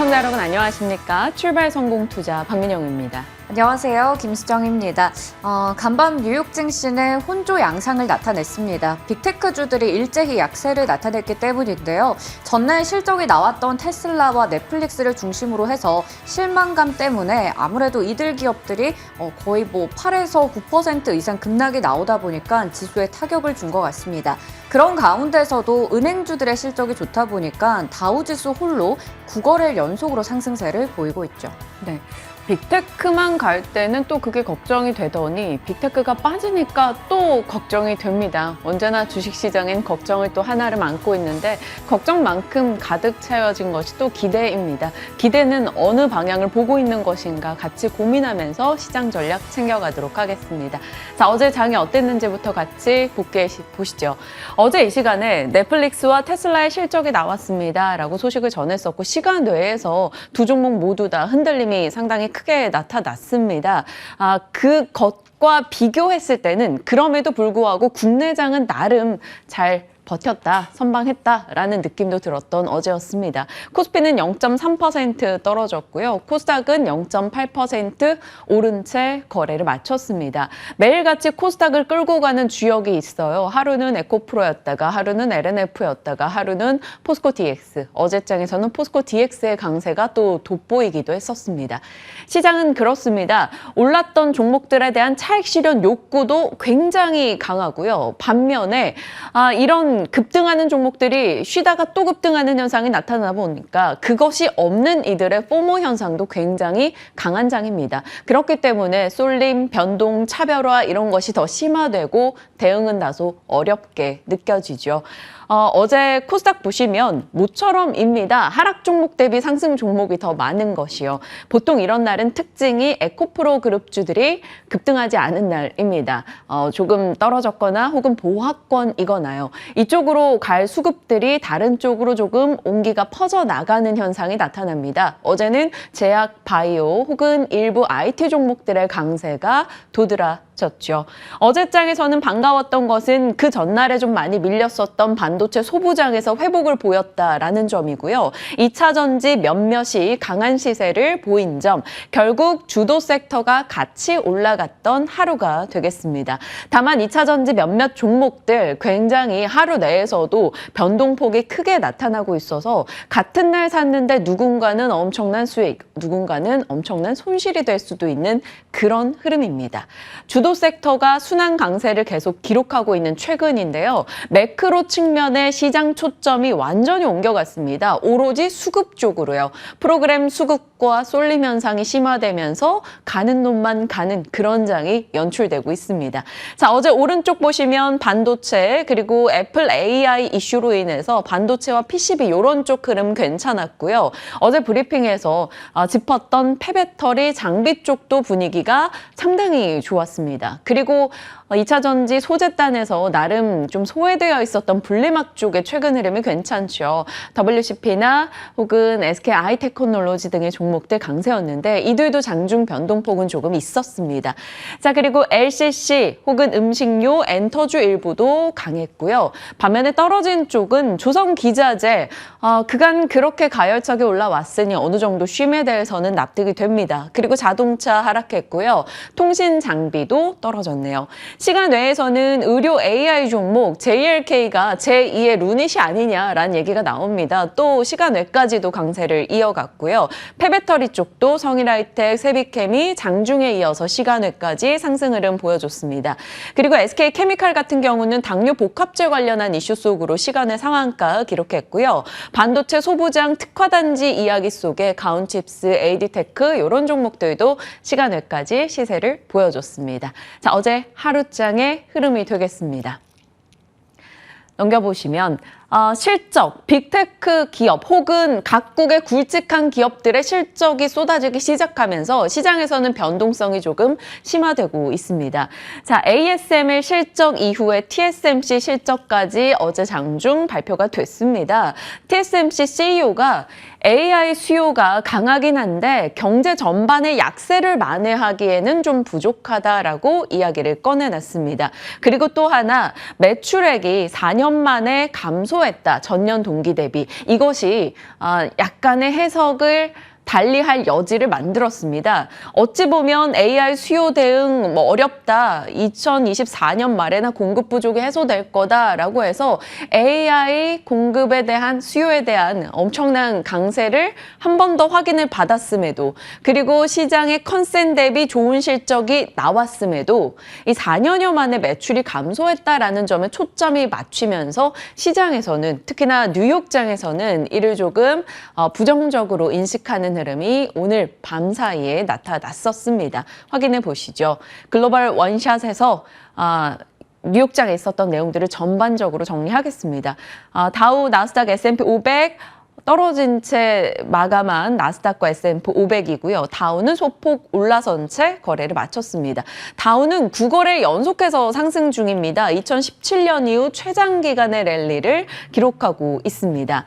시청자 여러분 안녕하십니까? 출발 성공 투자 박민영입니다. 안녕하세요. 김수정입니다. 간밤 뉴욕 증시는 혼조 양상을 나타냈습니다. 빅테크주들이 일제히 약세를 나타냈기 때문인데요. 전날 실적이 나왔던 테슬라와 넷플릭스를 중심으로 해서 실망감 때문에 아무래도 이들 기업들이 거의 8에서 9% 이상 급락이 나오다 보니까 지수에 타격을 준 것 같습니다. 그런 가운데서도 은행주들의 실적이 좋다 보니까 다우지수 홀로 9거래일 연속으로 상승세를 보이고 있죠. 네. 빅테크만 갈 때는 또 그게 걱정이 되더니 빅테크가 빠지니까 또 걱정이 됩니다. 언제나 주식시장엔 걱정을 또 하나를 안고 있는데 걱정만큼 가득 채워진 것이 또 기대입니다. 기대는 어느 방향을 보고 있는 것인가 같이 고민하면서 시장 전략 챙겨가도록 하겠습니다. 자, 어제 장이 어땠는지부터 같이 보시죠. 어제 이 시간에 넷플릭스와 테슬라의 실적이 나왔습니다 라고 소식을 전했었고 시간 외에서 두 종목 모두 다 흔들림이 상당히 크게 나타났습니다. 그것과 비교했을 때는 그럼에도 불구하고 국내장은 나름 잘 버텼다, 선방했다라는 느낌도 들었던 어제였습니다. 코스피는 0.3% 떨어졌고요. 코스닥은 0.8% 오른 채 거래를 마쳤습니다. 매일같이 코스닥을 끌고 가는 주역이 있어요. 하루는 에코프로였다가 하루는 LNF였다가 하루는 포스코 DX. 어제장에서는 포스코 DX의 강세가 또 돋보이기도 했었습니다. 시장은 그렇습니다. 올랐던 종목들에 대한 차익 실현 욕구도 굉장히 강하고요. 반면에 이런 급등하는 종목들이 쉬다가 또 급등하는 현상이 나타나 보니까 그것이 없는 이들의 포모 현상도 굉장히 강한 장입니다. 그렇기 때문에 쏠림, 변동, 차별화 이런 것이 더 심화되고 대응은 다소 어렵게 느껴지죠. 어제 코스닥 보시면 모처럼입니다. 하락 종목 대비 상승 종목이 더 많은 것이요. 보통 이런 날은 특징이 에코프로 그룹주들이 급등하지 않은 날입니다. 조금 떨어졌거나 혹은 보합권이거나요. 이쪽으로 갈 수급들이 다른 쪽으로 조금 온기가 퍼져나가는 현상이 나타납니다. 어제는 제약, 바이오 혹은 일부 IT 종목들의 강세가 도드라졌죠. 어제장에서는 반가웠던 것은 그 전날에 좀 많이 밀렸었던 반도체 소부장에서 회복을 보였다라는 점이고요. 2차 전지 몇몇이 강한 시세를 보인 점, 결국 주도 섹터가 같이 올라갔던 하루가 되겠습니다. 다만 2차 전지 몇몇 종목들 굉장히 하루 내에서도 변동폭이 크게 나타나고 있어서 같은 날 샀는데 누군가는 엄청난 수익, 누군가는 엄청난 손실이 될 수도 있는 그런 흐름입니다. 주도 섹터가 순환 강세를 계속 기록하고 있는 최근인데요. 매크로 측면의 시장 초점이 완전히 옮겨갔습니다. 오로지 수급 쪽으로요. 프로그램 수급과 쏠림 현상이 심화되면서 가는 놈만 가는 그런 장이 연출되고 있습니다. 자, 어제 오른쪽 보시면 반도체 그리고 애플 AI 이슈로 인해서 반도체와 PCB 이런 쪽 흐름 괜찮았고요. 어제 브리핑에서 짚었던 폐배터리 장비 쪽도 분위기가 상당히 좋았습니다. 그리고 2차 전지 소재단에서 나름 좀 소외되어 있었던 분리막 쪽의 최근 흐름이 괜찮죠. WCP나 혹은 SK 하이테크놀로지 등의 종목들 강세였는데 이들도 장중 변동폭은 조금 있었습니다. 자, 그리고 LCC 혹은 음식료, 엔터주 일부도 강했고요. 반면에 떨어진 쪽은 조선기자재, 그간 그렇게 가열차게 올라왔으니 어느 정도 쉼에 대해서는 납득이 됩니다. 그리고 자동차 하락했고요. 통신 장비도 떨어졌네요. 시간 외에서는 의료 AI 종목 JLK가 제2의 루닛이 아니냐라는 얘기가 나옵니다. 또 시간 외까지도 강세를 이어갔고요. 폐배터리 쪽도 성일하이텍, 세비케미 장중에 이어서 시간 외까지 상승 흐름 보여줬습니다. 그리고 SK케미칼 같은 경우는 당뇨 복합제 관련한 이슈 속으로 시간의 상한가 기록했고요. 반도체 소부장 특화단지 이야기 속에 가온칩스, AD테크 이런 종목들도 시간 외까지 시세를 보여줬습니다. 자, 어제 하루장의 흐름이 되겠습니다. 넘겨보시면 실적, 빅테크 기업 혹은 각국의 굵직한 기업들의 실적이 쏟아지기 시작하면서 시장에서는 변동성이 조금 심화되고 있습니다. 자, ASML 실적 이후에 TSMC 실적까지 어제 장중 발표가 됐습니다. TSMC CEO가 AI 수요가 강하긴 한데 경제 전반의 약세를 만회하기에는 좀 부족하다라고 이야기를 꺼내놨습니다. 그리고 또 하나 매출액이 4년 만에 감소 감소했다. 전년 동기 대비. 이것이 약간의 해석을 달리할 여지를 만들었습니다. 어찌 보면 AI 수요 대응 어렵다. 2024년 말에나 공급 부족이 해소될 거다라고 해서 AI 공급에 대한 수요에 대한 엄청난 강세를 한 번 더 확인을 받았음에도 그리고 시장의 컨센 대비 좋은 실적이 나왔음에도 이 4년여 만에 매출이 감소했다라는 점에 초점이 맞추면서 시장에서는 특히나 뉴욕장에서는 이를 조금 부정적으로 인식하는 흐름이 오늘 밤 사이에 나타났었습니다. 확인해 보시죠. 글로벌 원샷에서 뉴욕장에 있었던 내용들을 전반적으로 정리하겠습니다. 다우, 나스닥, S&P 500 떨어진 채 마감한 나스닥과 S&P 500이고요. 다우는 소폭 올라선 채 거래를 마쳤습니다. 다우는 9거래 연속해서 상승 중입니다. 2017년 이후 최장기간의 랠리를 기록하고 있습니다.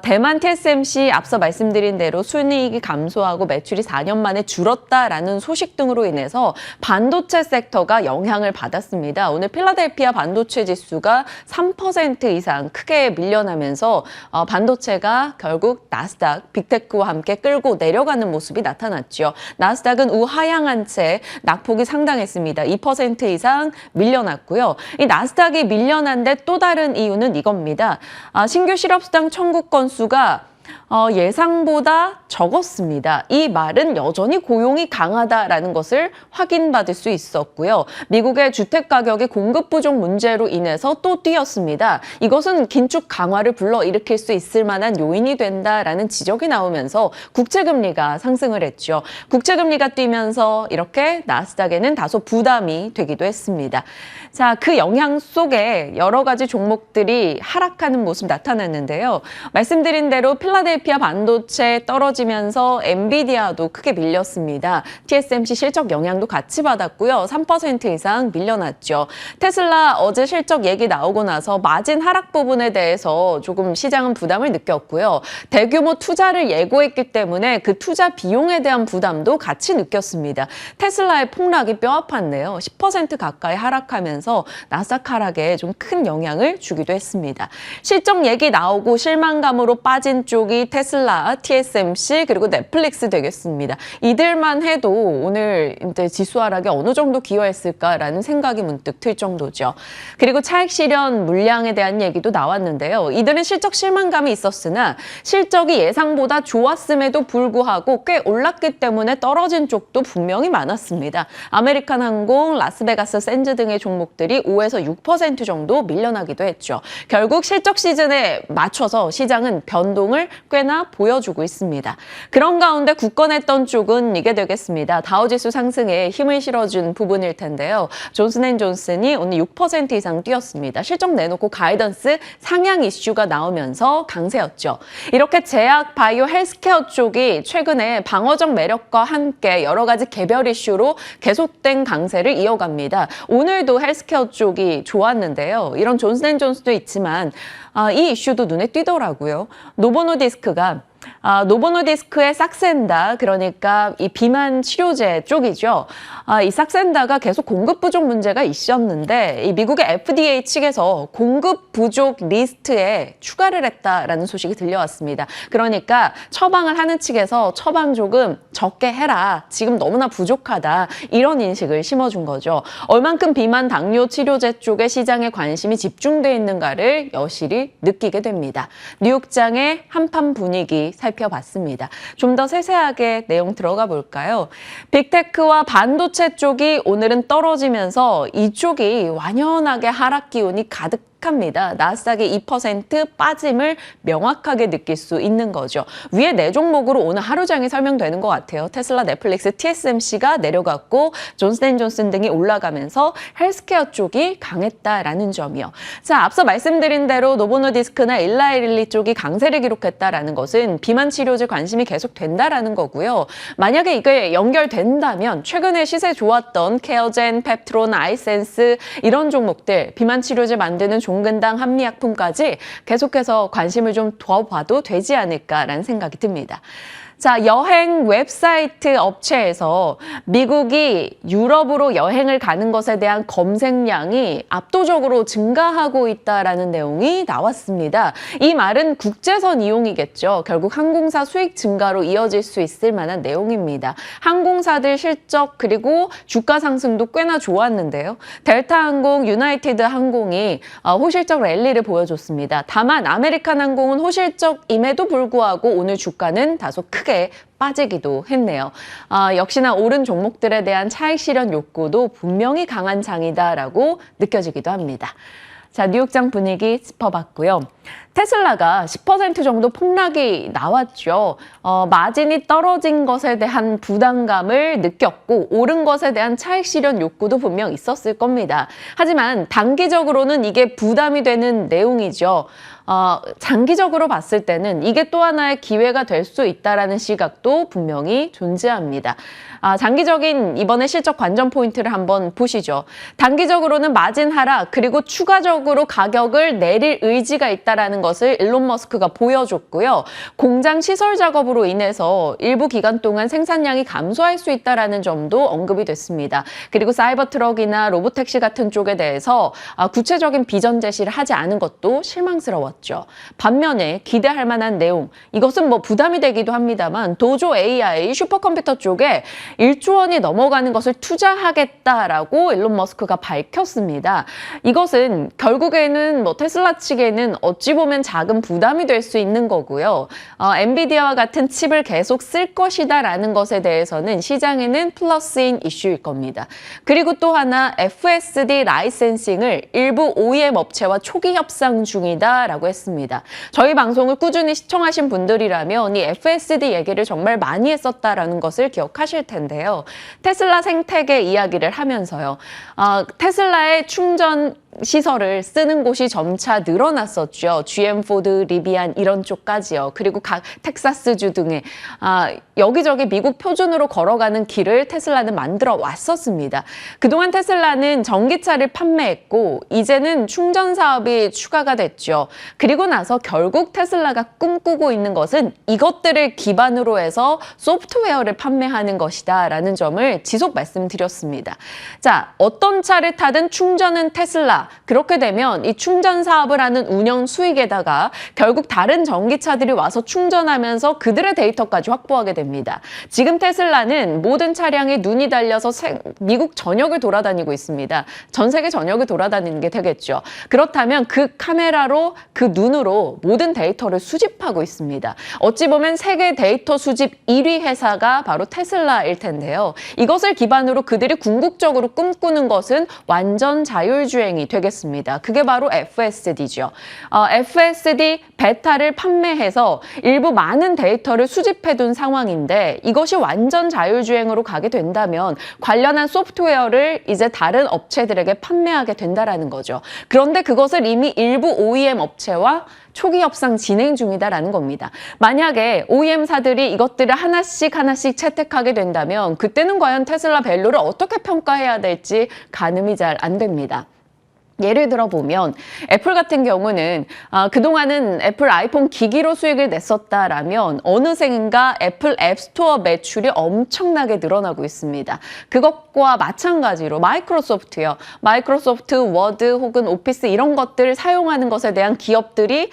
대만 TSMC 앞서 말씀드린 대로 순이익이 감소하고 매출이 4년 만에 줄었다라는 소식 등으로 인해서 반도체 섹터가 영향을 받았습니다. 오늘 필라델피아 반도체 지수가 3% 이상 크게 밀려나면서 반도체가 결국 나스닥, 빅테크와 함께 끌고 내려가는 모습이 나타났죠. 나스닥은 우하향한 채 낙폭이 상당했습니다. 2% 이상 밀려났고요. 이 나스닥이 밀려난데 또 다른 이유는 이겁니다. 신규 실업수당 청구 건수가 예상보다 적었습니다. 이 말은 여전히 고용이 강하다라는 것을 확인받을 수 있었고요. 미국의 주택 가격의 공급 부족 문제로 인해서 또 뛰었습니다. 이것은 긴축 강화를 불러일으킬 수 있을 만한 요인이 된다라는 지적이 나오면서 국채금리가 상승을 했죠. 국채금리가 뛰면서 이렇게 나스닥에는 다소 부담이 되기도 했습니다. 자, 그 영향 속에 여러 가지 종목들이 하락하는 모습 나타났는데요. 말씀드린 대로 필라델피아 반도체 떨어지면서 엔비디아도 크게 밀렸습니다. TSMC 실적 영향도 같이 받았고요. 3% 이상 밀려났죠. 테슬라 어제 실적 얘기 나오고 나서 마진 하락 부분에 대해서 조금 시장은 부담을 느꼈고요. 대규모 투자를 예고했기 때문에 그 투자 비용에 대한 부담도 같이 느꼈습니다. 테슬라의 폭락이 뼈아팠네요. 10% 가까이 하락하면서 나스닥 하락에 좀 큰 영향을 주기도 했습니다. 실적 얘기 나오고 실망감으로 빠진 쪽이 테슬라, TSMC 그리고 넷플릭스 되겠습니다. 이들만 해도 오늘 이제 지수 하락에 어느 정도 기여했을까라는 생각이 문득 들 정도죠. 그리고 차익 실현 물량에 대한 얘기도 나왔는데요. 이들은 실적 실망감이 있었으나 실적이 예상보다 좋았음에도 불구하고 꽤 올랐기 때문에 떨어진 쪽도 분명히 많았습니다. 아메리칸 항공, 라스베가스 샌즈 등의 종목들이 5에서 6% 정도 밀려나기도 했죠. 결국 실적 시즌에 맞춰서 시장은 변동을 꽤나 보여주고 있습니다. 그런 가운데 굳건했던 쪽은 이게 되겠습니다. 다우지수 상승에 힘을 실어준 부분일 텐데요. 존슨앤존슨이 오늘 6% 이상 뛰었습니다. 실적 내놓고 가이던스 상향 이슈가 나오면서 강세였죠. 이렇게 제약, 바이오, 헬스케어 쪽이 최근에 방어적 매력과 함께 여러 가지 개별 이슈로 계속된 강세를 이어갑니다. 오늘도 헬스케어 쪽이 좋았는데요. 이런 존슨앤존슨도 있지만 이 이슈도 눈에 띄더라고요. 노보노디스크가 노보노디스크의 삭센다, 그러니까 이 비만 치료제 쪽이죠. 이 삭센다가 계속 공급 부족 문제가 있었는데 이 미국의 FDA 측에서 공급 부족 리스트에 추가를 했다라는 소식이 들려왔습니다. 그러니까 처방을 하는 측에서 처방 조금 적게 해라. 지금 너무나 부족하다. 이런 인식을 심어준 거죠. 얼만큼 비만 당뇨 치료제 쪽에 시장에 관심이 집중돼 있는가를 여실히 느끼게 됩니다. 뉴욕장의 한판 분위기 살펴봤습니다. 좀 더 세세하게 내용 들어가 볼까요? 빅테크와 반도체 쪽이 오늘은 떨어지면서 이쪽이 완연하게 하락 기운이 가득합니다. 나스닥의 2% 빠짐을 명확하게 느낄 수 있는 거죠. 위에 네 종목으로 오늘 하루 종일 설명되는 것 같아요. 테슬라, 넷플릭스, TSMC가 내려갔고 존슨앤존슨 등이 올라가면서 헬스케어 쪽이 강했다라는 점이요. 자, 앞서 말씀드린 대로 노보노디스크나 일라이릴리 쪽이 강세를 기록했다라는 것은 비만 치료제 관심이 계속 된다라는 거고요. 만약에 이게 연결된다면 최근에 시세 좋았던 케어젠, 펩트론, 아이센스 이런 종목들 비만 치료제 만드는 종근당, 한미약품까지 계속해서 관심을 좀 더 봐도 되지 않을까라는 생각이 듭니다. 자, 여행 웹사이트 업체에서 미국이 유럽으로 여행을 가는 것에 대한 검색량이 압도적으로 증가하고 있다라는 내용이 나왔습니다. 이 말은 국제선 이용이겠죠. 결국 항공사 수익 증가로 이어질 수 있을 만한 내용입니다. 항공사들 실적 그리고 주가 상승도 꽤나 좋았는데요. 델타항공, 유나이티드 항공이 호실적 랠리를 보여줬습니다. 다만 아메리칸 항공은 호실적임에도 불구하고 오늘 주가는 다소 크게 빠지기도 했네요. 역시나 오른 종목들에 대한 차익 실현 욕구도 분명히 강한 장이다라고 느껴지기도 합니다. 자, 뉴욕장 분위기 짚어봤고요. 테슬라가 10% 정도 폭락이 나왔죠. 마진이 떨어진 것에 대한 부담감을 느꼈고 오른 것에 대한 차익 실현 욕구도 분명 있었을 겁니다. 하지만 단기적으로는 이게 부담이 되는 내용이죠. 장기적으로 봤을 때는 이게 또 하나의 기회가 될 수 있다라는 시각도 분명히 존재합니다. 장기적인 이번에 실적 관전 포인트를 한번 보시죠. 단기적으로는 마진 하락 그리고 추가적으로 가격을 내릴 의지가 있다라는 것을 일론 머스크가 보여줬고요. 공장 시설 작업으로 인해서 일부 기간 동안 생산량이 감소할 수 있다라는 점도 언급이 됐습니다. 그리고 사이버 트럭이나 로보택시 같은 쪽에 대해서 구체적인 비전 제시를 하지 않은 것도 실망스러웠죠. 반면에 기대할 만한 내용, 이것은 뭐 부담이 되기도 합니다만 도조 AI 슈퍼컴퓨터 쪽에 1조 원이 넘어가는 것을 투자하겠다라고 일론 머스크가 밝혔습니다. 이것은 결국에는 뭐 테슬라 측에는 어찌 보면 작은 부담이 될 수 있는 거고요. 엔비디아와 같은 칩을 계속 쓸 것이다라는 것에 대해서는 시장에는 플러스인 이슈일 겁니다. 그리고 또 하나 FSD 라이센싱을 일부 OEM 업체와 초기 협상 중이다라고 했습니다. 저희 방송을 꾸준히 시청하신 분들이라면 이 FSD 얘기를 정말 많이 했었다라는 것을 기억하실 텐데요. 테슬라 생태계 이야기를 하면서요. 테슬라의 충전 시설을 쓰는 곳이 점차 늘어났었죠. GM, 포드, 리비안 이런 쪽까지요. 그리고 각 텍사스주 등의 여기저기 미국 표준으로 걸어가는 길을 테슬라는 만들어 왔었습니다. 그동안 테슬라는 전기차를 판매했고 이제는 충전 사업이 추가가 됐죠. 그리고 나서 결국 테슬라가 꿈꾸고 있는 것은 이것들을 기반으로 해서 소프트웨어를 판매하는 것이다 라는 점을 지속 말씀드렸습니다. 자, 어떤 차를 타든 충전은 테슬라. 그렇게 되면 이 충전 사업을 하는 운영 수익에다가 결국 다른 전기차들이 와서 충전하면서 그들의 데이터까지 확보하게 됩니다. 지금 테슬라는 모든 차량에 눈이 달려서 미국 전역을 돌아다니고 있습니다. 전 세계 전역을 돌아다니는 게 되겠죠. 그렇다면 그 카메라로 그 눈으로 모든 데이터를 수집하고 있습니다. 어찌 보면 세계 데이터 수집 1위 회사가 바로 테슬라일 텐데요. 이것을 기반으로 그들이 궁극적으로 꿈꾸는 것은 완전 자율주행이 되겠습니다. 그게 바로 FSD죠. FSD 베타를 판매해서 일부 많은 데이터를 수집해둔 상황인데 이것이 완전 자율주행으로 가게 된다면 관련한 소프트웨어를 이제 다른 업체들에게 판매하게 된다라는 거죠. 그런데 그것을 이미 일부 OEM 업체와 초기 협상 진행 중이다라는 겁니다. 만약에 OEM사들이 이것들을 하나씩 채택하게 된다면 그때는 과연 테슬라 밸류를 어떻게 평가해야 될지 가늠이 잘 안 됩니다. 예를 들어 보면 애플 같은 경우는 그동안은 애플 아이폰 기기로 수익을 냈었다라면 어느샌가 애플 앱스토어 매출이 엄청나게 늘어나고 있습니다. 그것과 마찬가지로 마이크로소프트요. 마이크로소프트 워드 혹은 오피스 이런 것들을 사용하는 것에 대한 기업들이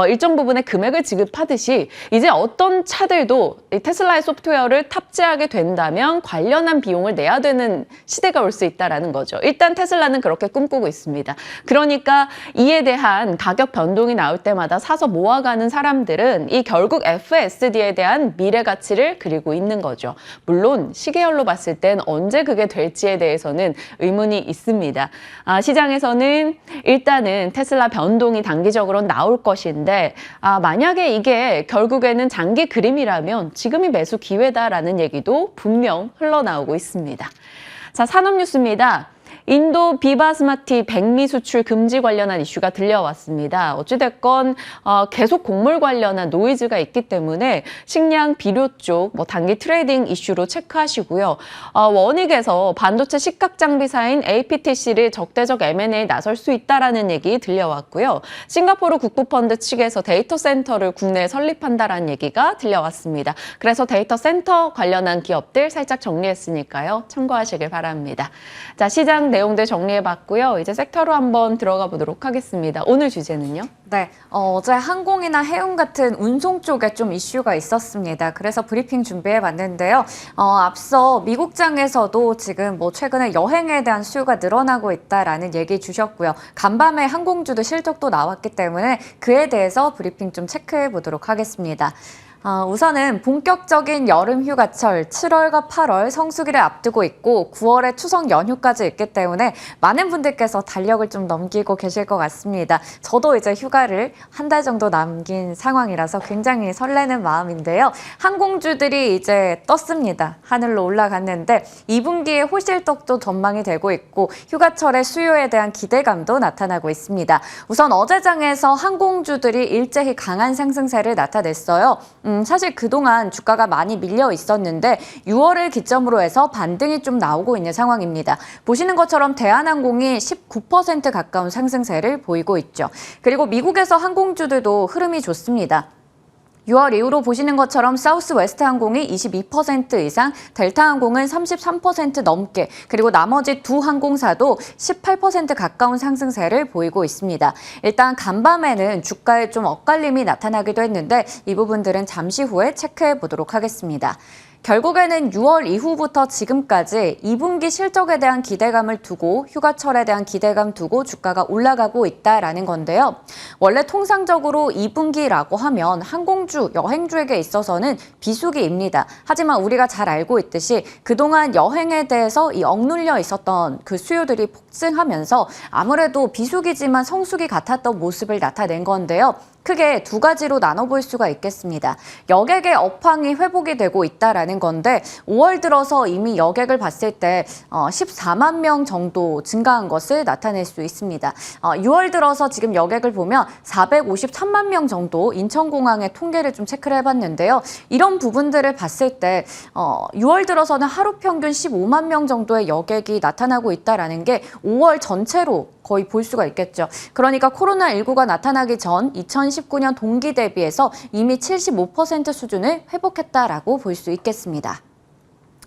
일정 부분의 금액을 지급하듯이 이제 어떤 차들도 테슬라의 소프트웨어를 탑재하게 된다면 관련한 비용을 내야 되는 시대가 올 수 있다는 거죠. 일단 테슬라는 그렇게 꿈꾸고 있습니다. 그러니까 이에 대한 가격 변동이 나올 때마다 사서 모아가는 사람들은 이 결국 FSD에 대한 미래 가치를 그리고 있는 거죠. 물론 시계열로 봤을 땐 언제 그게 될지에 대해서는 의문이 있습니다. 시장에서는 일단은 테슬라 변동이 단기적으로 나올 것인데 만약에 이게 결국에는 장기 그림이라면 지금이 매수 기회다라는 얘기도 분명 흘러나오고 있습니다. 자, 산업 뉴스입니다. 인도 비바스마티 백미 수출 금지 관련한 이슈가 들려왔습니다. 어찌됐건 계속 곡물 관련한 노이즈가 있기 때문에 식량, 비료 쪽 단기 트레이딩 이슈로 체크하시고요. 원익에서 반도체 식각 장비사인 APTC를 적대적 M&A에 나설 수 있다라는 얘기 들려왔고요. 싱가포르 국부펀드 측에서 데이터 센터를 국내에 설립한다라는 얘기가 들려왔습니다. 그래서 데이터 센터 관련한 기업들 살짝 정리했으니까요. 참고하시길 바랍니다. 자, 시장 내용들 정리해봤고요. 이제 섹터로 한번 들어가 보도록 하겠습니다. 오늘 주제는요? 네, 어제 항공이나 해운 같은 운송 쪽에 좀 이슈가 있었습니다. 그래서 브리핑 준비해봤는데요. 앞서 미국장에서도 지금 최근에 여행에 대한 수요가 늘어나고 있다라는 얘기 주셨고요. 간밤에 항공주도 실적도 나왔기 때문에 그에 대해서 브리핑 좀 체크해 보도록 하겠습니다. 우선은 본격적인 여름 휴가철 7월과 8월 성수기를 앞두고 있고 9월에 추석 연휴까지 있기 때문에 많은 분들께서 달력을 좀 넘기고 계실 것 같습니다. 저도 이제 휴가를 한 달 정도 남긴 상황이라서 굉장히 설레는 마음인데요. 항공주들이 이제 떴습니다. 하늘로 올라갔는데 2분기에 호실떡도 전망이 되고 있고 휴가철의 수요에 대한 기대감도 나타나고 있습니다. 우선 어제장에서 항공주들이 일제히 강한 상승세를 나타냈어요. 사실 그동안 주가가 많이 밀려 있었는데 6월을 기점으로 해서 반등이 좀 나오고 있는 상황입니다. 보시는 것처럼 대한항공이 19% 가까운 상승세를 보이고 있죠. 그리고 미국에서 항공주들도 흐름이 좋습니다. 6월 이후로 보시는 것처럼 사우스웨스트 항공이 22% 이상, 델타 항공은 33% 넘게, 그리고 나머지 두 항공사도 18% 가까운 상승세를 보이고 있습니다. 일단 간밤에는 주가에 좀 엇갈림이 나타나기도 했는데 이 부분들은 잠시 후에 체크해 보도록 하겠습니다. 결국에는 6월 이후부터 지금까지 2분기 실적에 대한 기대감을 두고 휴가철에 대한 기대감 두고 주가가 올라가고 있다라는 건데요. 원래 통상적으로 2분기라고 하면 항공주, 여행주에게 있어서는 비수기입니다. 하지만 우리가 잘 알고 있듯이 그동안 여행에 대해서 이 억눌려 있었던 그 수요들이 폭증하면서 아무래도 비수기지만 성수기 같았던 모습을 나타낸 건데요. 크게 두 가지로 나눠볼 수가 있겠습니다. 여객의 업황이 회복이 되고 있다라는 건데 5월 들어서 이미 여객을 봤을 때 14만 명 정도 증가한 것을 나타낼 수 있습니다. 6월 들어서 지금 여객을 보면 453만 명 정도 인천공항의 통계를 좀 체크를 해봤는데요. 이런 부분들을 봤을 때 6월 들어서는 하루 평균 15만 명 정도의 여객이 나타나고 있다라는 게 5월 전체로 거의 볼 수가 있겠죠. 그러니까 코로나19가 나타나기 전 2019년 동기 대비해서 이미 75% 수준을 회복했다라고 볼 수 있겠습니다.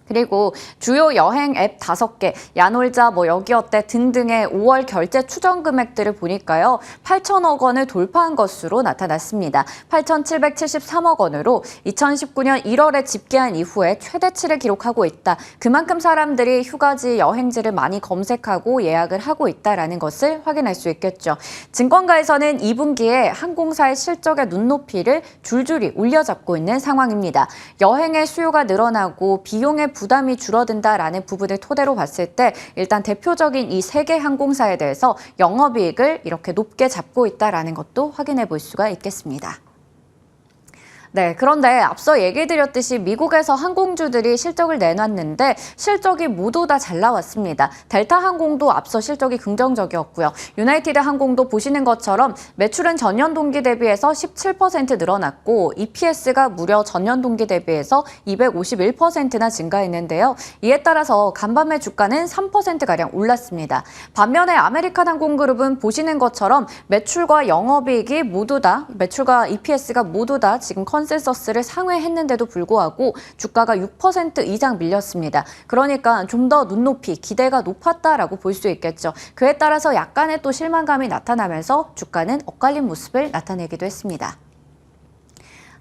그리고 주요 여행 앱 5개, 야놀자, 여기어때 등등의 5월 결제 추정 금액들을 보니까요. 8천억 원을 돌파한 것으로 나타났습니다. 8,773억 원으로 2019년 1월에 집계한 이후에 최대치를 기록하고 있다. 그만큼 사람들이 휴가지, 여행지를 많이 검색하고 예약을 하고 있다는 것을 확인할 수 있겠죠. 증권가에서는 2분기에 항공사의 실적의 눈높이를 줄줄이 올려잡고 있는 상황입니다. 여행의 수요가 늘어나고 비용의 부담이 줄어든다라는 부분을 토대로 봤을 때 일단 대표적인 이 3개 항공사에 대해서 영업이익을 이렇게 높게 잡고 있다는 것도 확인해 볼 수가 있겠습니다. 네, 그런데 앞서 얘기드렸듯이 미국에서 항공주들이 실적을 내놨는데 실적이 모두 다 잘 나왔습니다. 델타 항공도 앞서 실적이 긍정적이었고요. 유나이티드 항공도 보시는 것처럼 매출은 전년 동기 대비해서 17% 늘어났고 EPS가 무려 전년 동기 대비해서 251%나 증가했는데요. 이에 따라서 간밤의 주가는 3%가량 올랐습니다. 반면에 아메리칸 항공그룹은 보시는 것처럼 매출과 영업이익이 모두 다, 매출과 EPS가 모두 다 지금 컨센서스를 상회했는데도 불구하고 주가가 6% 이상 밀렸습니다. 그러니까 좀 더 눈높이, 기대가 높았다라고 볼 수 있겠죠. 그에 따라서 약간의 또 실망감이 나타나면서 주가는 엇갈린 모습을 나타내기도 했습니다.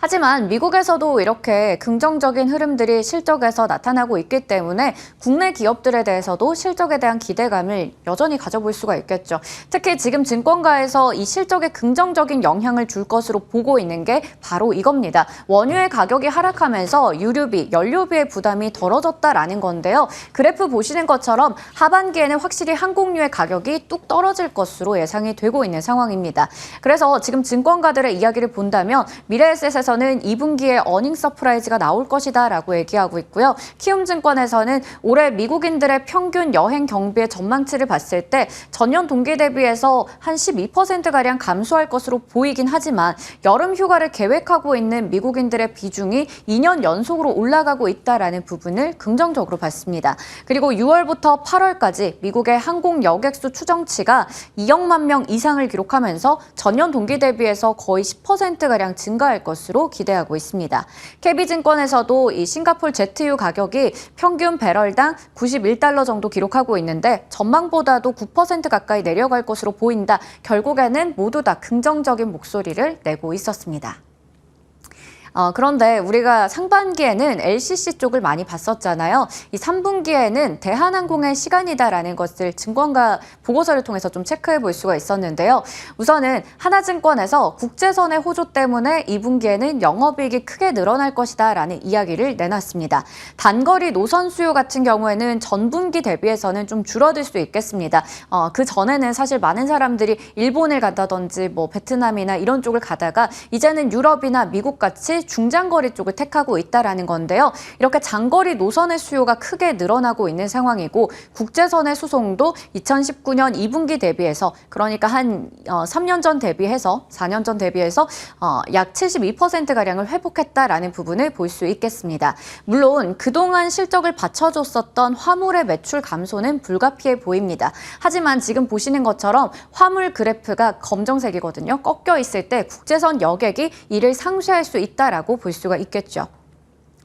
하지만 미국에서도 이렇게 긍정적인 흐름들이 실적에서 나타나고 있기 때문에 국내 기업들에 대해서도 실적에 대한 기대감을 여전히 가져볼 수가 있겠죠. 특히 지금 증권가에서 이 실적에 긍정적인 영향을 줄 것으로 보고 있는 게 바로 이겁니다. 원유의 가격이 하락하면서 유류비, 연료비의 부담이 덜어졌다라는 건데요. 그래프 보시는 것처럼 하반기에는 확실히 항공유의 가격이 뚝 떨어질 것으로 예상이 되고 있는 상황입니다. 그래서 지금 증권가들의 이야기를 본다면 미래에셋에서 증권에서는 2분기에 어닝 서프라이즈가 나올 것이다 라고 얘기하고 있고요. 키움증권에서는 올해 미국인들의 평균 여행 경비의 전망치를 봤을 때 전년 동기 대비해서 한 12%가량 감소할 것으로 보이긴 하지만 여름 휴가를 계획하고 있는 미국인들의 비중이 2년 연속으로 올라가고 있다라는 부분을 긍정적으로 봤습니다. 그리고 6월부터 8월까지 미국의 항공 여객수 추정치가 2억만 명 이상을 기록하면서 전년 동기 대비해서 거의 10%가량 증가할 것으로 기대하고 있습니다. KB증권에서도 이 싱가포르 제트유 가격이 평균 배럴당 91달러 정도 기록하고 있는데 전망보다도 9% 가까이 내려갈 것으로 보인다. 결국에는 모두 다 긍정적인 목소리를 내고 있었습니다. 그런데 우리가 상반기에는 LCC 쪽을 많이 봤었잖아요. 이 3분기에는 대한항공의 시간이다라는 것을 증권가 보고서를 통해서 좀 체크해 볼 수가 있었는데요. 우선은 하나증권에서 국제선의 호조 때문에 2분기에는 영업이익이 크게 늘어날 것이다라는 이야기를 내놨습니다. 단거리 노선 수요 같은 경우에는 전분기 대비해서는 좀 줄어들 수 있겠습니다. 그 전에는 사실 많은 사람들이 일본을 간다든지 뭐 베트남이나 이런 쪽을 가다가 이제는 유럽이나 미국 같이 중장거리 쪽을 택하고 있다라는 건데요. 이렇게 장거리 노선의 수요가 크게 늘어나고 있는 상황이고 국제선의 수송도 2019년 2분기 대비해서 그러니까 한 3년 전 대비해서 4년 전 대비해서 약 72%가량을 회복했다라는 부분을 볼 수 있겠습니다. 물론 그동안 실적을 받쳐줬었던 화물의 매출 감소는 불가피해 보입니다. 하지만 지금 보시는 것처럼 화물 그래프가 검정색이거든요. 꺾여 있을 때 국제선 여객이 이를 상쇄할 수 있다라고 볼 수가 있겠죠.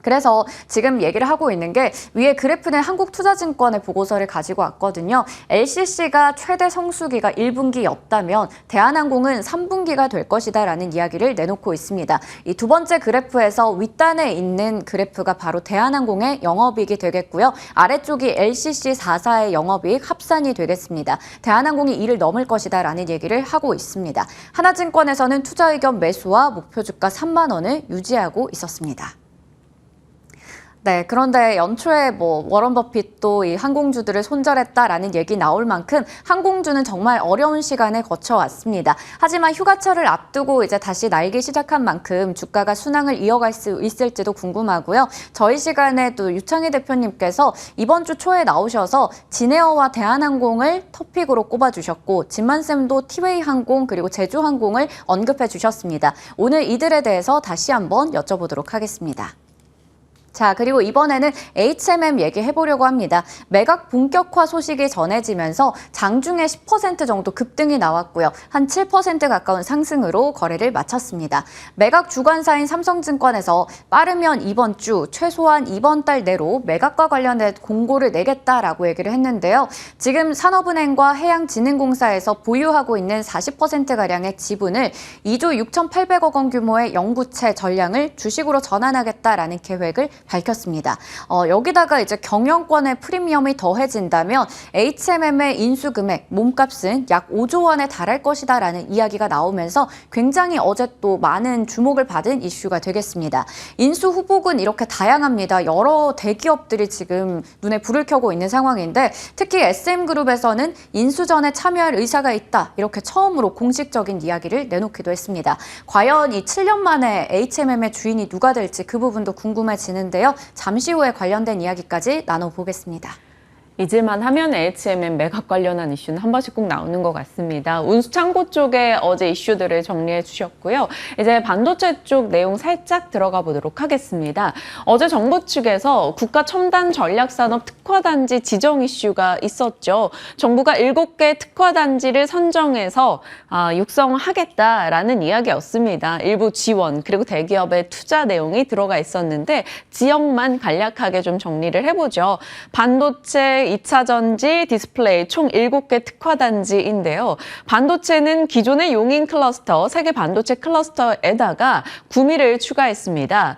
그래서 지금 얘기를 하고 있는 게 위에 그래프는 한국투자증권의 보고서를 가지고 왔거든요. LCC가 최대 성수기가 1분기였다면 대한항공은 3분기가 될 것이다라는 이야기를 내놓고 있습니다. 이 두 번째 그래프에서 윗단에 있는 그래프가 바로 대한항공의 영업이익이 되겠고요. 아래쪽이 LCC 4사의 영업이익 합산이 되겠습니다. 대한항공이 이를 넘을 것이다라는 얘기를 하고 있습니다. 하나증권에서는 투자 의견 매수와 목표 주가 3만 원을 유지하고 있었습니다. 네, 그런데 연초에 워런 버핏도 이 항공주들을 손절했다라는 얘기 나올 만큼 항공주는 정말 어려운 시간을 거쳐왔습니다. 하지만 휴가철을 앞두고 이제 다시 날기 시작한 만큼 주가가 순항을 이어갈 수 있을지도 궁금하고요. 저희 시간에 또 유창희 대표님께서 이번 주 초에 나오셔서 진에어와 대한항공을 토픽으로 꼽아주셨고 진만쌤도 티웨이 항공 그리고 제주항공을 언급해 주셨습니다. 오늘 이들에 대해서 다시 한번 여쭤보도록 하겠습니다. 자, 그리고 이번에는 HMM 얘기해보려고 합니다. 매각 본격화 소식이 전해지면서 장중에 10% 정도 급등이 나왔고요. 한 7% 가까운 상승으로 거래를 마쳤습니다. 매각 주관사인 삼성증권에서 빠르면 이번 주, 최소한 이번 달 내로 매각과 관련된 공고를 내겠다라고 얘기를 했는데요. 지금 산업은행과 해양진흥공사에서 보유하고 있는 40%가량의 지분을 2조 6,800억 원 규모의 영구채 전량을 주식으로 전환하겠다라는 계획을 밝혔습니다. 여기다가 이제 경영권의 프리미엄이 더해진다면 HMM의 인수금액, 몸값은 약 5조 원에 달할 것이다라는 이야기가 나오면서 굉장히 어제 또 많은 주목을 받은 이슈가 되겠습니다. 인수 후보군 이렇게 다양합니다. 여러 대기업들이 지금 눈에 불을 켜고 있는 상황인데 특히 SM그룹에서는 인수전에 참여할 의사가 있다. 이렇게 처음으로 공식적인 이야기를 내놓기도 했습니다. 과연 이 7년 만에 HMM의 주인이 누가 될지 그 부분도 궁금해지는데요. 잠시 후에 관련된 이야기까지 나눠보겠습니다. 잊을만 하면 HMM 매각 관련한 이슈는 한 번씩 꼭 나오는 것 같습니다. 운수창고 쪽에 어제 이슈들을 정리해 주셨고요. 이제 반도체 쪽 내용 살짝 들어가 보도록 하겠습니다. 어제 정부 측에서 국가첨단전략산업 특화단지 지정 이슈가 있었죠. 정부가 7개 특화단지를 선정해서 육성하겠다라는 이야기였습니다. 일부 지원 그리고 대기업의 투자 내용이 들어가 있었는데 지역만 간략하게 좀 정리를 해보죠. 반도체 2차 전지, 디스플레이 총 7개 특화단지인데요. 반도체는 기존의 용인 클러스터, 세계 반도체 클러스터에다가 구미를 추가했습니다.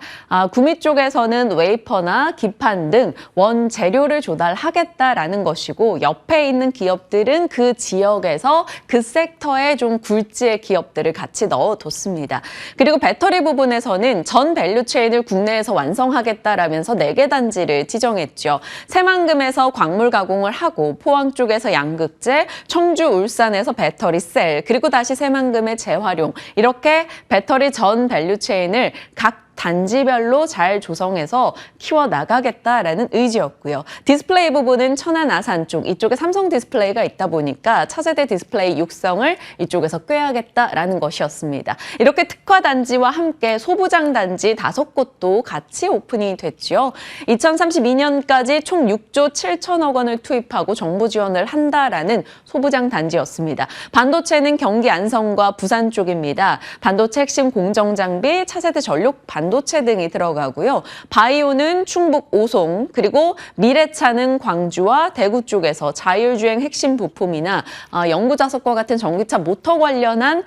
구미 쪽에서는 웨이퍼나 기판 등 원재료를 조달하겠다라는 것이고 옆에 있는 기업들은 그 지역에서 그 섹터에 좀 굴지의 기업들을 같이 넣어뒀습니다. 그리고 배터리 부분에서는 전 밸류체인을 국내에서 완성하겠다라면서 4개 단지를 지정했죠. 새만금에서 광 광물 가공을 하고 포항 쪽에서 양극재, 청주, 울산에서 배터리 셀, 그리고 다시 새만금의 재활용 이렇게 배터리 전 밸류체인을 각 단지별로 잘 조성해서 키워나가겠다라는 의지였고요. 디스플레이 부분은 천안 아산 쪽, 이쪽에 삼성 디스플레이가 있다 보니까 차세대 디스플레이 육성을 이쪽에서 꾀하겠다라는 것이었습니다. 이렇게 특화 단지와 함께 소부장 단지 5곳도 같이 오픈이 됐죠. 2032년까지 총 6조 7천억 원을 투입하고 정부 지원을 한다라는 소부장 단지였습니다. 반도체는 경기 안성과 부산 쪽입니다. 반도체 핵심 공정 장비, 차세대 전력 반도체 등이 들어가고요. 바이오는 충북 오송, 그리고 미래차는 광주와 대구 쪽에서 자율주행 핵심 부품이나 연구자석과 같은 전기차 모터 관련한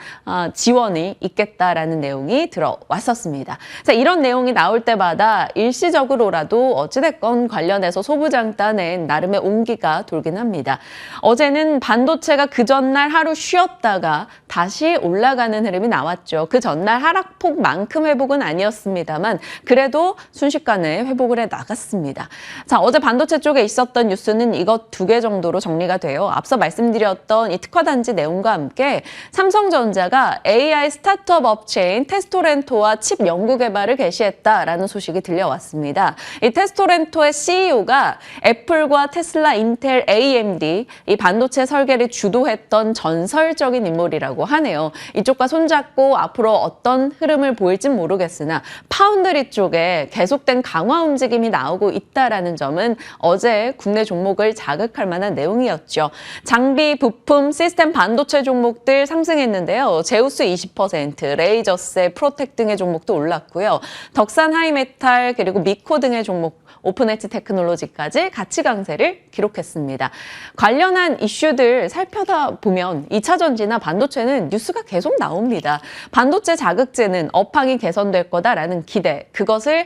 지원이 있겠다라는 내용이 들어왔었습니다. 자, 이런 내용이 나올 때마다 일시적으로라도 어찌됐건 관련해서 소부장 딴엔 나름의 온기가 돌긴 합니다. 어제는 반도체가 그 전날 하루 쉬었다가 다시 올라가는 흐름이 나왔죠. 그 전날 하락폭만큼 회복은 아니었습니다만 그래도 순식간에 회복을 해 나갔습니다. 자, 어제 반도체 쪽에 있었던 뉴스는 이것 2개 정도로 정리가 돼요. 앞서 말씀드렸던 이 특화단지 내용과 함께 삼성전자가 AI 스타트업 업체인 테스토렌토와 칩 연구 개발을 개시했다라는 소식이 들려왔습니다. 이 테스토렌토의 CEO가 애플과 테슬라, 인텔, AMD 이 반도체 설계를 주도했던 전설적인 인물이라고 하네요. 이쪽과 손잡고 앞으로 어떤 흐름을 보일진 모르겠으나 파운드리 쪽에 계속된 강화 움직임이 나오고 있다라는 점은 어제 국내 종목을 자극할 만한 내용이었죠. 장비, 부품, 시스템 반도체 종목들 상승했는데요. 제우스 20%, 레이저세, 프로텍 등의 종목도 올랐고요. 덕산 하이메탈 그리고 미코 등의 종목 오픈엣지 테크놀로지까지 같이 강세를 기록했습니다. 관련한 이슈들 살펴다 보면 2차 전지나 반도체는 뉴스가 계속 나옵니다. 반도체 자극제는 업황이 개선될 거다라는 기대, 그것을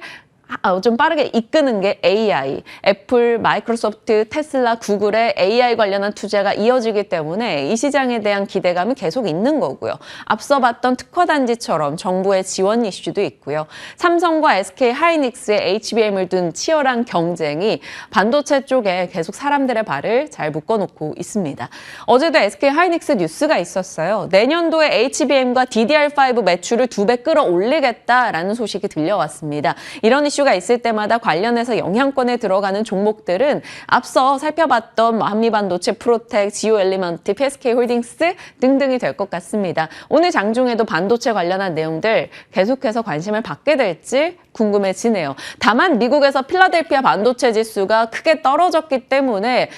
좀 빠르게 이끄는 게 AI, 애플, 마이크로소프트, 테슬라, 구글의 AI 관련한 투자가 이어지기 때문에 이 시장에 대한 기대감이 계속 있는 거고요. 앞서 봤던 특화단지처럼 정부의 지원 이슈도 있고요. 삼성과 SK 하이닉스의 HBM을 둔 치열한 경쟁이 반도체 쪽에 계속 사람들의 발을 잘 묶어놓고 있습니다. 어제도 SK 하이닉스 뉴스가 있었어요. 내년도에 HBM과 DDR5 매출을 2배 끌어올리겠다라는 소식이 들려왔습니다. 이런 이슈가 있을 때마다 관련해서 영향권에 들어가는 종목들은 앞서 살펴봤던 한미반도체, 프로텍, 지오엘리먼트, PSK홀딩스 등등이 될 것 같습니다. 오늘 장중에도 반도체 관련한 내용들 계속해서 관심을 받게 될지 궁금해지네요. 다만 미국에서 필라델피아 반도체 지수가 크게 떨어졌기 때문에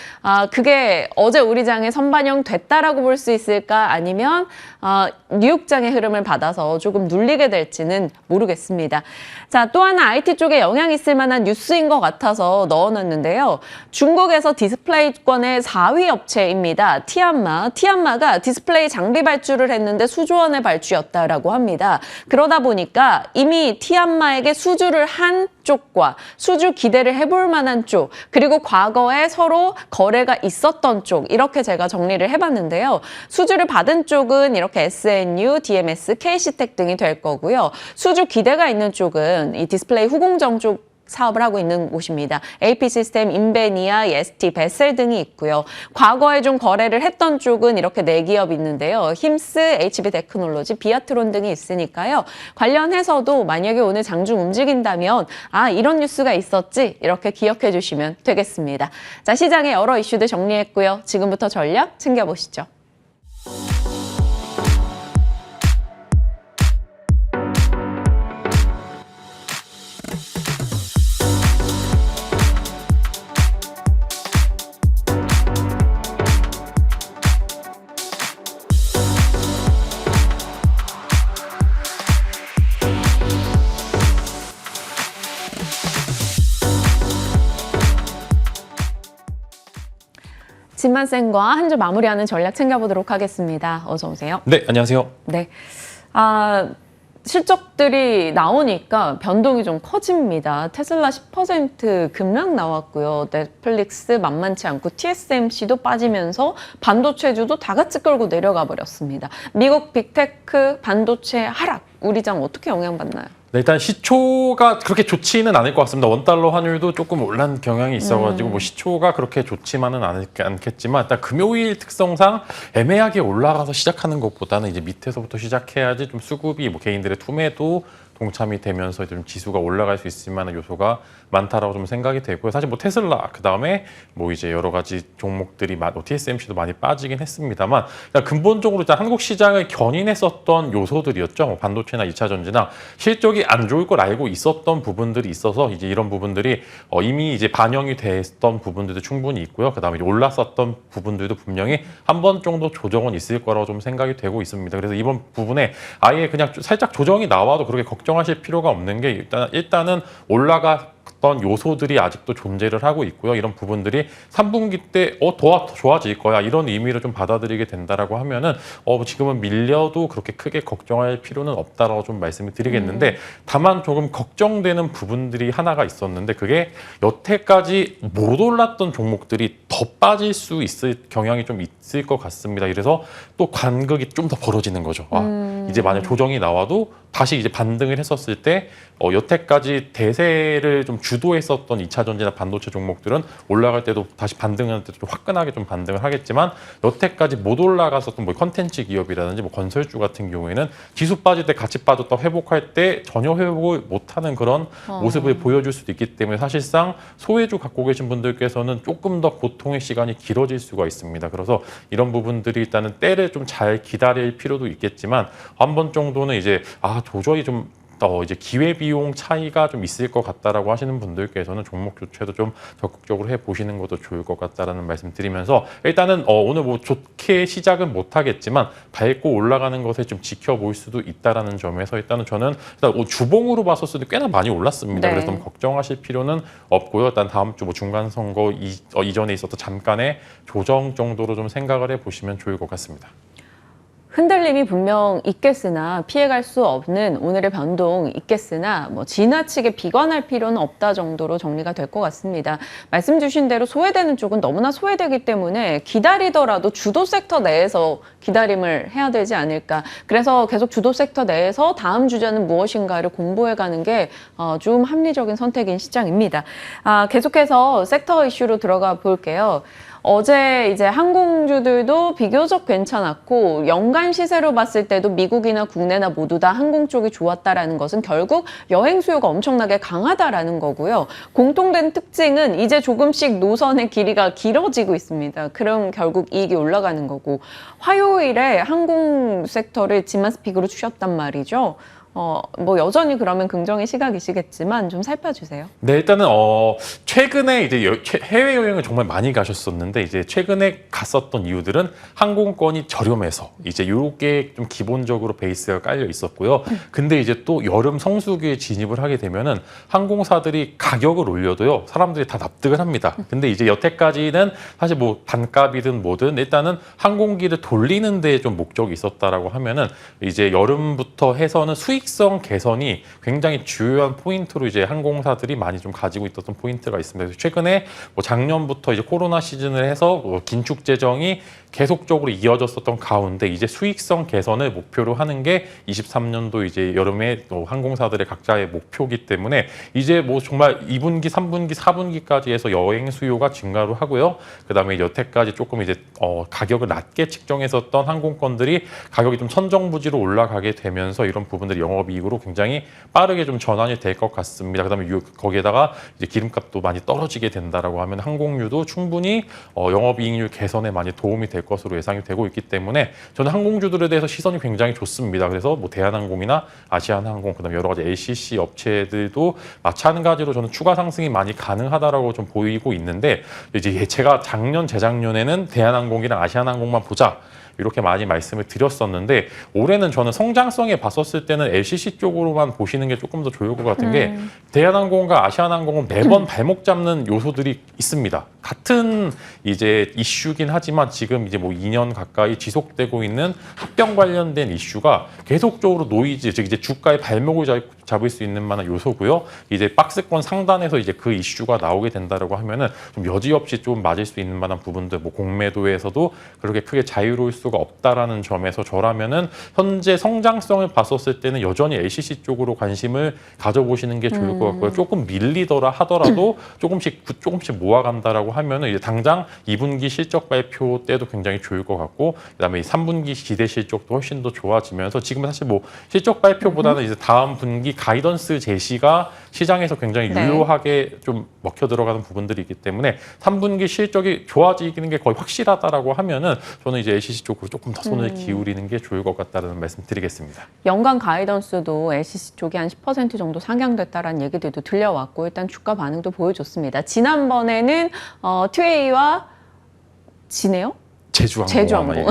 그게 어제 우리 장에 선반영됐다라고 볼 수 있을까, 아니면 뉴욕장의 흐름을 받아서 조금 눌리게 될지는 모르겠습니다. 자, 또 하나 IT 쪽에 영향이 있을 만한 뉴스인 것 같아서 넣어놨는데요. 중국에서 디스플레이권의 4위 업체입니다. 티안마가 디스플레이 장비 발주를 했는데 수조원의 발주였다라고 합니다. 그러다 보니까 이미 티안마에게 수주를 한 쪽과 수주 기대를 해볼 만한 쪽, 그리고 과거에 서로 거래가 있었던 쪽, 이렇게 제가 정리를 해봤는데요. 수주를 받은 쪽은 이렇게 SNU, DMS, KC텍 등이 될 거고요. 수주 기대가 있는 쪽은 이 디스플레이 후공정 쪽 사업을 하고 있는 곳입니다. AP 시스템, 인베니아, ST, 베셀 등이 있고요. 과거에 좀 거래를 했던 쪽은 이렇게 4기업이 있는데요. 힘스, HB 테크놀로지, 비아트론 등이 있으니까요. 관련해서도 만약에 오늘 장중 움직인다면 이런 뉴스가 있었지, 이렇게 기억해 주시면 되겠습니다. 자, 시장의 여러 이슈들 정리했고요. 지금부터 전략 챙겨보시죠. 진만쌤과 한 주 마무리하는 전략 챙겨보도록 하겠습니다. 어서 오세요. 네, 안녕하세요. 네. 실적들이 나오니까 변동이 좀 커집니다. 테슬라 10% 급락 나왔고요. 넷플릭스 만만치 않고 TSMC도 빠지면서 반도체주도 다 같이 끌고 내려가 버렸습니다. 미국 빅테크 반도체 하락, 우리 장 어떻게 영향받나요? 네, 일단 시초가 그렇게 좋지는 않을 것 같습니다. 원달러 환율도 조금 올란 경향이 있어가지고 뭐 시초가 그렇게 좋지만은 않겠지만 일단 금요일 특성상 애매하게 올라가서 시작하는 것보다는 이제 밑에서부터 시작해야지 좀 수급이 뭐 개인들의 투매도 동참이 되면서 좀 지수가 올라갈 수 있을 만한 요소가 많다라고 좀 생각이 되고요. 사실 뭐 테슬라 그다음에 뭐 이제 여러 가지 종목들이 TSMC도 많이 빠지긴 했습니다만 일단 근본적으로 일단 한국 시장을 견인했었던 요소들이었죠. 뭐 반도체나 2차 전지나 실적이 안 좋을 걸 알고 있었던 부분들이 있어서 이제 이런 부분들이 이미 이제 반영이 됐던 부분들도 충분히 있고요. 그다음에 올랐었던 부분들도 분명히 한 번 정도 조정은 있을 거라고 좀 생각이 되고 있습니다. 그래서 이번 부분에 아예 그냥 살짝 조정이 나와도 그렇게 걱정하실 필요가 없는 게 일단은 올라갔던 요소들이 아직도 존재를 하고 있고요. 이런 부분들이 3분기 때 더 좋아질 거야 이런 의미로 좀 받아들이게 된다라고 하면은 지금은 밀려도 그렇게 크게 걱정할 필요는 없다라고 좀 말씀을 드리겠는데 다만 조금 걱정되는 부분들이 하나가 있었는데 그게 여태까지 못 올랐던 종목들이 더 빠질 수 있을 경향이 좀 있을 것 같습니다. 그래서 또 간극이 좀 더 벌어지는 거죠. 이제 만약 조정이 나와도 다시 이제 반등을 했었을 때 여태까지 대세를 좀 주도했었던 2차 전지나 반도체 종목들은 올라갈 때도 다시 반등할 때도 좀 화끈하게 좀 반등을 하겠지만 여태까지 못 올라갔었던 뭐 컨텐츠 기업이라든지 뭐 건설주 같은 경우에는 지수 빠질 때 같이 빠졌다 회복할 때 전혀 회복을 못하는 그런 모습을 보여줄 수도 있기 때문에 사실상 소외주 갖고 계신 분들께서는 조금 더 고통의 시간이 길어질 수가 있습니다. 그래서 이런 부분들이 일단은 때를 좀 잘 기다릴 필요도 있겠지만 한 번 정도는 이제 도저히 좀 이제 기회비용 차이가 좀 있을 것 같다라고 하시는 분들께서는 종목 교체도 좀 적극적으로 해보시는 것도 좋을 것 같다라는 말씀 드리면서 일단은 오늘 뭐 좋게 시작은 못하겠지만 밟고 올라가는 것에 좀 지켜볼 수도 있다라는 점에서 일단은 저는 일단 주봉으로 봤었을 때 꽤나 많이 올랐습니다. 네. 그래서 너무 걱정하실 필요는 없고요. 일단 다음 주 뭐 중간 선거 이전에 있었던 잠깐의 조정 정도로 좀 생각을 해보시면 좋을 것 같습니다. 흔들림이 분명 있겠으나 피해갈 수 없는 오늘의 변동 있겠으나 뭐 지나치게 비관할 필요는 없다 정도로 정리가 될 것 같습니다. 말씀 주신 대로 소외되는 쪽은 너무나 소외되기 때문에 기다리더라도 주도 섹터 내에서 기다림을 해야 되지 않을까. 그래서 계속 주도 섹터 내에서 다음 주자는 무엇인가를 공부해가는 게 좀 합리적인 선택인 시장입니다. 계속해서 섹터 이슈로 들어가 볼게요. 어제 이제 항공주들도 비교적 괜찮았고 연간 시세로 봤을 때도 미국이나 국내나 모두 다 항공 쪽이 좋았다라는 것은 결국 여행 수요가 엄청나게 강하다라는 거고요. 공통된 특징은 이제 조금씩 노선의 길이가 길어지고 있습니다. 그럼 결국 이익이 올라가는 거고 화요일에 항공 섹터를 지마스픽으로 주셨단 말이죠. 뭐 여전히 그러면 긍정의 시각이시겠지만 좀 살펴주세요. 네, 일단은 최근에 이제 해외 여행을 정말 많이 가셨었는데 이제 최근에 갔었던 이유들은 항공권이 저렴해서 이제 이렇게 좀 기본적으로 베이스가 깔려 있었고요. 근데 이제 또 여름 성수기에 진입을 하게 되면은 항공사들이 가격을 올려도요 사람들이 다 납득을 합니다. 근데 이제 여태까지는 사실 뭐 반값이든 뭐든 일단은 항공기를 돌리는 데 좀 목적이 있었다라고 하면은 이제 여름부터 해서는 수익성 개선이 굉장히 주요한 포인트로 이제 항공사들이 많이 좀 가지고 있었던 포인트가 있습니다. 그래서 최근에 뭐 작년부터 이제 코로나 시즌을 해서 긴축 재정이 계속적으로 이어졌었던 가운데 이제 수익성 개선을 목표로 하는 게 23년도 이제 여름에 항공사들의 각자의 목표이기 때문에 이제 뭐 정말 2분기, 3분기, 4분기까지 해서 여행 수요가 증가를 하고요. 그다음에 여태까지 조금 이제 가격을 낮게 측정했었던 항공권들이 가격이 좀 천정부지로 올라가게 되면서 이런 부분들이 영업이익으로 굉장히 빠르게 좀 전환이 될 것 같습니다. 그다음에 거기에다가 이제 기름값도 많이 떨어지게 된다라고 하면 항공유도 충분히 영업이익률 개선에 많이 도움이 될 것으로 예상이 되고 있기 때문에 저는 항공주들에 대해서 시선이 굉장히 좋습니다. 그래서 뭐 대한항공이나 아시아나항공, 그다음에 여러 가지 LCC 업체들도 마찬가지로 저는 추가 상승이 많이 가능하다라고 좀 보이고 있는데 이제 제가 재작년에는 대한항공이랑 아시아나항공만 보자. 이렇게 많이 말씀을 드렸었는데 올해는 저는 성장성에 봤었을 때는 LCC 쪽으로만 보시는 게 조금 더 좋을 것 같은 게 대한항공과 아시아나항공은 매번 발목 잡는 요소들이 있습니다. 같은 이제 이슈긴 하지만 지금 이제 뭐 2년 가까이 지속되고 있는 합병 관련된 이슈가 계속적으로 노이즈, 즉 이제 주가의 발목을 잡을 수 있는 만한 요소고요. 이제 박스권 상단에서 이제 그 이슈가 나오게 된다라고 하면은 좀 여지없이 좀 맞을 수 있는 만한 부분들, 뭐 공매도에서도 그렇게 크게 자유로울 수가 없다라는 점에서 저라면은 현재 성장성을 봤었을 때는 여전히 LCC 쪽으로 관심을 가져보시는 게 좋을 것 같고요. 조금 밀리더라 하더라도 조금씩 모아간다라고 하면은 이제 당장 2분기 실적 발표 때도 굉장히 좋을 것 같고, 그다음에 3분기 기대 실적도 훨씬 더 좋아지면서 지금은 사실 뭐 실적 발표보다는 이제 다음 분기 가이던스 제시가 시장에서 굉장히 네. 유효하게 좀 먹혀 들어가는 부분들이 있기 때문에 3분기 실적이 좋아지는 게 거의 확실하다라고 하면은 저는 이제 LCC 쪽으로 조금 더 손을 기울이는 게 좋을 것 같다는 말씀 드리겠습니다. 연간 가이던스도 LCC 쪽이 한 10% 정도 상향됐다라는 얘기들도 들려왔고 일단 주가 반응도 보여줬습니다. 지난번에는 TA와 지네요? 제주항공.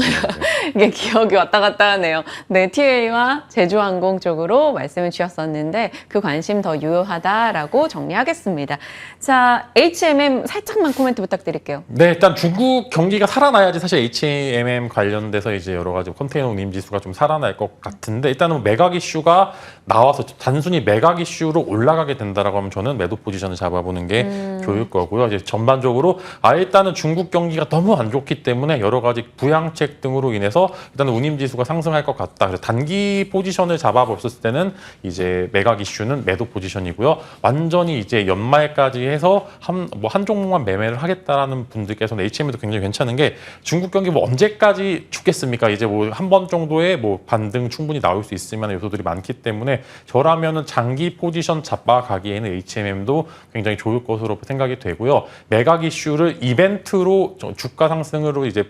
이게 기억이 왔다 갔다 하네요. 네, TA와 제주항공 쪽으로 말씀을 주셨었는데 그 관심 더 유효하다라고 정리하겠습니다. 자, HMM 살짝만 코멘트 부탁드릴게요. 네, 일단 중국 경기가 살아나야지 사실 HMM 관련돼서 이제 여러 가지 컨테이너 운임 지수가 좀 살아날 것 같은데, 일단은 매각 이슈가 나와서 단순히 매각 이슈로 올라가게 된다라고 하면 저는 매도 포지션을 잡아보는 게 좋을 거고요. 이제 전반적으로 일단은 중국 경기가 너무 안 좋기 때문에 여러 가지 부양책 등으로 인해서 일단은 운임 지수가 상승할 것 같다. 그래서 단기 포지션을 잡아봤을 때는 이제 매각 이슈는 매도 포지션이고요. 완전히 이제 연말까지 해서 한 종목만 매매를 하겠다라는 분들께서는 HM도 굉장히 괜찮은 게, 중국 경기 뭐 언제까지 죽겠습니까? 이제 뭐 한 번 정도의 뭐 반등 충분히 나올 수 있을 만한 요소들이 많기 때문에 저라면은 장기 포지션 잡아가기에는 HMM도 굉장히 좋을 것으로 생각이 되고요. 매각 이슈를 이벤트로 주가 상승으로 이제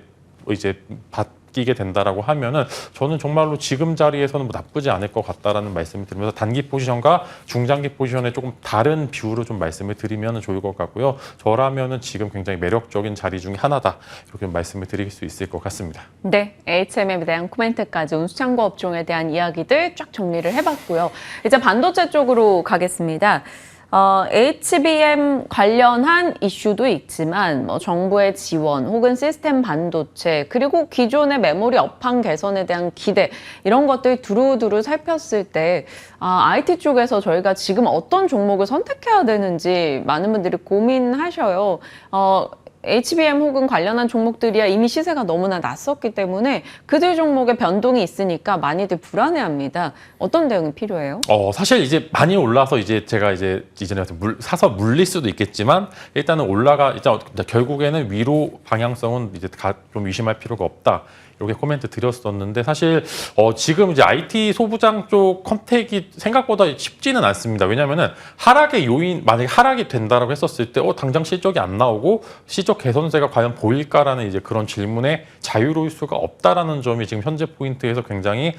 바뀌게 된다라고 하면은 저는 정말로 지금 자리에서는 뭐 나쁘지 않을 것 같다라는 말씀을 드리면서 단기 포지션과 중장기 포지션에 조금 다른 뷰로 좀 말씀을 드리면 좋을 것 같고요. 저라면은 지금 굉장히 매력적인 자리 중에 하나다, 이렇게 말씀을 드릴 수 있을 것 같습니다. 네, HMM에 대한 코멘트까지 운수창고 업종에 대한 이야기들 쫙 정리를 해봤고요. 이제 반도체 쪽으로 가겠습니다. HBM 관련한 이슈도 있지만 뭐 정부의 지원 혹은 시스템 반도체 그리고 기존의 메모리 업황 개선에 대한 기대 이런 것들 두루두루 살폈을 때 IT 쪽에서 저희가 지금 어떤 종목을 선택해야 되는지 많은 분들이 고민하셔요. HBM 혹은 관련한 종목들이야 이미 시세가 너무나 났었기 때문에 그들 종목의 변동이 있으니까 많이들 불안해합니다. 어떤 대응이 필요해요? 사실 이제 많이 올라서 이제 제가 이전에 사서 물릴 수도 있겠지만 일단은 일단 결국에는 위로 방향성은 이제 좀 의심할 필요가 없다. 이렇게 코멘트 드렸었는데, 사실 지금 이제 IT 소부장 쪽 컨택이 생각보다 쉽지는 않습니다. 왜냐하면은 하락의 요인, 만약에 하락이 된다라고 했었을 때 당장 실적이 안 나오고 실적 개선세가 과연 보일까라는 이제 그런 질문에 자유로울 수가 없다라는 점이 지금 현재 포인트에서 굉장히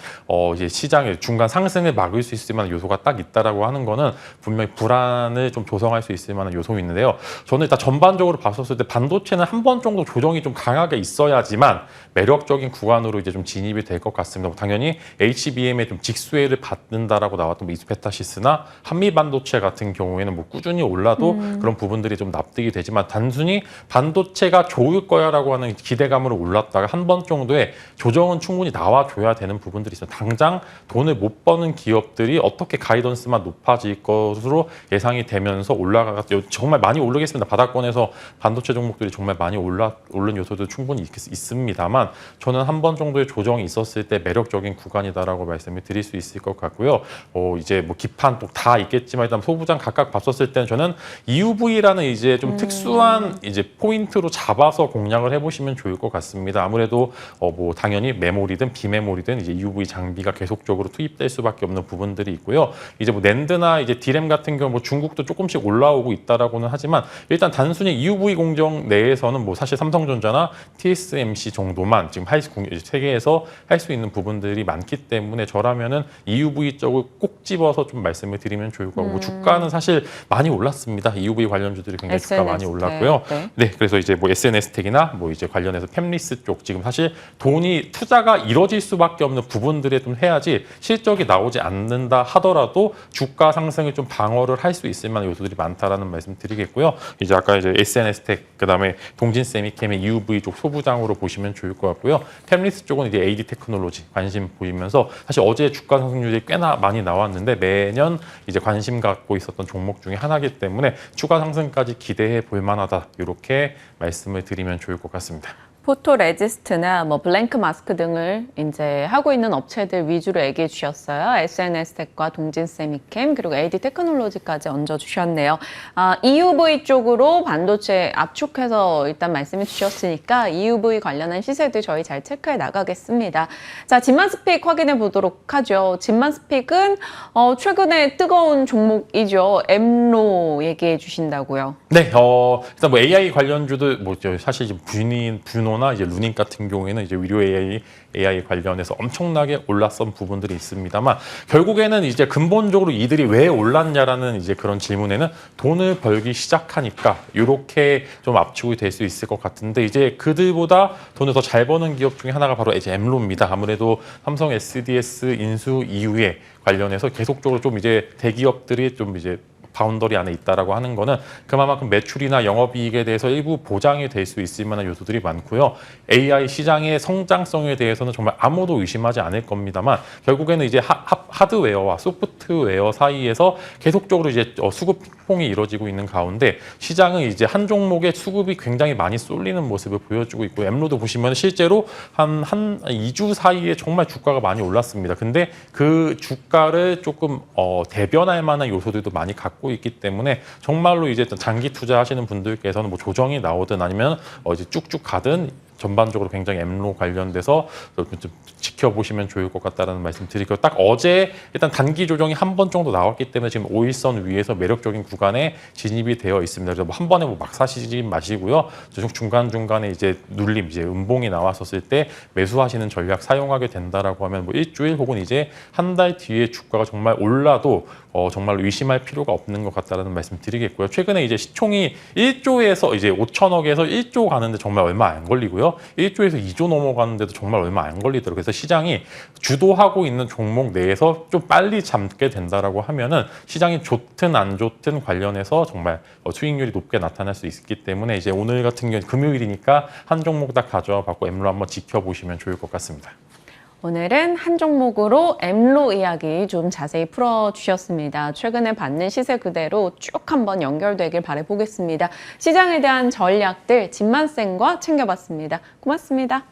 이제 시장의 중간 상승을 막을 수 있을 만한 요소가 딱 있다라고 하는 거는 분명히 불안을 좀 조성할 수 있을 만한 요소인데요. 저는 일단 전반적으로 봤었을 때 반도체는 한 번 정도 조정이 좀 강하게 있어야지만 매력적인 구간으로 이제 좀 진입이 될 것 같습니다. 당연히 HBM에 좀 직수혜를 받는다라고 나왔던 이스페타시스나 한미 반도체 같은 경우에는 뭐 꾸준히 올라도 그런 부분들이 좀 납득이 되지만, 단순히 반도체가 좋을 거야라고 하는 기대감으로 올랐다가 한 번 정도의 조정은 충분히 나와줘야 되는 부분들이 있어요. 당장 돈을 못 버는 기업들이 어떻게 가이던스만 높아질 것으로 예상이 되면서 정말 많이 오르겠습니다. 바닥권에서 반도체 종목들이 정말 많이 오른 요소도 충분히 있습니다만, 저는 한 번 정도의 조정이 있었을 때 매력적인 구간이다라고 말씀을 드릴 수 있을 것 같고요. 이제 뭐 기판 또 다 있겠지만 일단 소부장 각각 봤었을 때는 저는 EUV라는 이제 좀 특수한 이제 포인트로 잡아서 공략을 해보시면 좋을 것 같습니다. 아무래도 뭐 당연히 메모리든 비메모리든 이제 EUV 장비가 계속적으로 투입될 수밖에 없는 부분들이 있고요. 이제 뭐 낸드나 이제 D램 같은 경우 뭐 중국도 조금씩 올라오고 있다라고는 하지만 일단 단순히 EUV 공정 내에서는 뭐 사실 삼성전자나 TSMC 정도만 지금 세계에서 할 수 있는 부분들이 많기 때문에 저라면은 EUV 쪽을 꼭 집어서 좀 말씀을 드리면 좋을 것 같고, 주가는 사실 많이 올랐습니다. EUV 관련주들이 굉장히 주가 많이 올랐고요. 네, 그래서 이제 뭐 SNS텍이나 뭐 이제 관련해서 팹리스 쪽 지금 사실 투자가 이뤄질 수밖에 없는 부분들에 좀 해야지 실적이 나오지 않는다 하더라도 주가 상승을 좀 방어를 할 수 있을 만한 요소들이 많다라는 말씀 드리겠고요. 이제 아까 이제 SNS텍 그다음에 동진세미캠의 EUV 쪽 소부장으로 보시면 좋을 것 같고요. 템리스 쪽은 이제 AD 테크놀로지 관심 보이면서 사실 어제 주가 상승률이 꽤나 많이 나왔는데 매년 이제 관심 갖고 있었던 종목 중에 하나이기 때문에 추가 상승까지 기대해 볼 만하다. 이렇게 말씀을 드리면 좋을 것 같습니다. 포토 레지스트나 뭐 블랭크 마스크 등을 이제 하고 있는 업체들 위주로 얘기해 주셨어요. SNS텍과 동진 세미캠 그리고 AD 테크놀로지까지 얹어 주셨네요. EUV 쪽으로 반도체 압축해서 일단 말씀해 주셨으니까 EUV 관련한 시세들 저희 잘 체크해 나가겠습니다. 자, 진만스픽 확인해 보도록 하죠. 진만스픽은 최근에 뜨거운 종목이죠. 엠로 얘기해 주신다고요. 네, 일단 뭐 AI 관련주도 사실 지금 뷰노나 이제 루닝 같은 경우에는 이제 의료 AI 관련해서 엄청나게 올랐던 부분들이 있습니다만 결국에는 이제 근본적으로 이들이 왜 올랐냐라는 이제 그런 질문에는 돈을 벌기 시작하니까 이렇게 좀 압축이 될 수 있을 것 같은데 이제 그들보다 돈을 더 잘 버는 기업 중에 하나가 바로 이제 엠로입니다. 아무래도 삼성 SDS 인수 이후에 관련해서 계속적으로 좀 이제 대기업들이 좀 이제 바운더리 안에 있다라고 하는 거는 그만큼 매출이나 영업이익에 대해서 일부 보장이 될 수 있을 만한 요소들이 많고요. AI 시장의 성장성에 대해서는 정말 아무도 의심하지 않을 겁니다만 결국에는 이제 하드웨어와 소프트웨어 사이에서 계속적으로 이제 수급 핑퐁이 이루어지고 있는 가운데 시장은 이제 한 종목의 수급이 굉장히 많이 쏠리는 모습을 보여주고 있고 엠로도 보시면 실제로 한 2주 사이에 정말 주가가 많이 올랐습니다. 근데 그 주가를 조금 대변할 만한 요소들도 많이 갖고 있기 때문에 정말로 이제 장기 투자하시는 분들께서는 뭐 조정이 나오든 아니면 이제 쭉쭉 가든 전반적으로 굉장히 엠로 관련돼서 좀 지켜보시면 좋을 것 같다는 말씀 드리고요. 딱 어제 일단 단기 조정이 한 번 정도 나왔기 때문에 지금 5일선 위에서 매력적인 구간에 진입이 되어 있습니다. 그래서 한 번에 막 사시지 마시고요. 중간중간에 이제 눌림, 이제 음봉이 나왔었을 때 매수하시는 전략 사용하게 된다라고 하면 뭐 일주일 혹은 이제 한 달 뒤에 주가가 정말 올라도 정말 의심할 필요가 없는 것 같다는 말씀 드리겠고요. 최근에 이제 시총이 1조에서 이제 5천억에서 1조 가는데 정말 얼마 안 걸리고요. 1조에서 2조 넘어가는데도 정말 얼마 안 걸리더라고요. 그래서 시장이 주도하고 있는 종목 내에서 좀 빨리 잠게 된다라고 하면은 시장이 좋든 안 좋든 관련해서 정말 수익률이 높게 나타날 수 있기 때문에 이제 오늘 같은 경우 금요일이니까 한 종목 다 가져와 받고 엠로 한번 지켜보시면 좋을 것 같습니다. 오늘은 한 종목으로 엠로 이야기 좀 자세히 풀어주셨습니다. 최근에 받는 시세 그대로 쭉 한번 연결되길 바라보겠습니다. 시장에 대한 전략들 진만쌤과 챙겨봤습니다. 고맙습니다.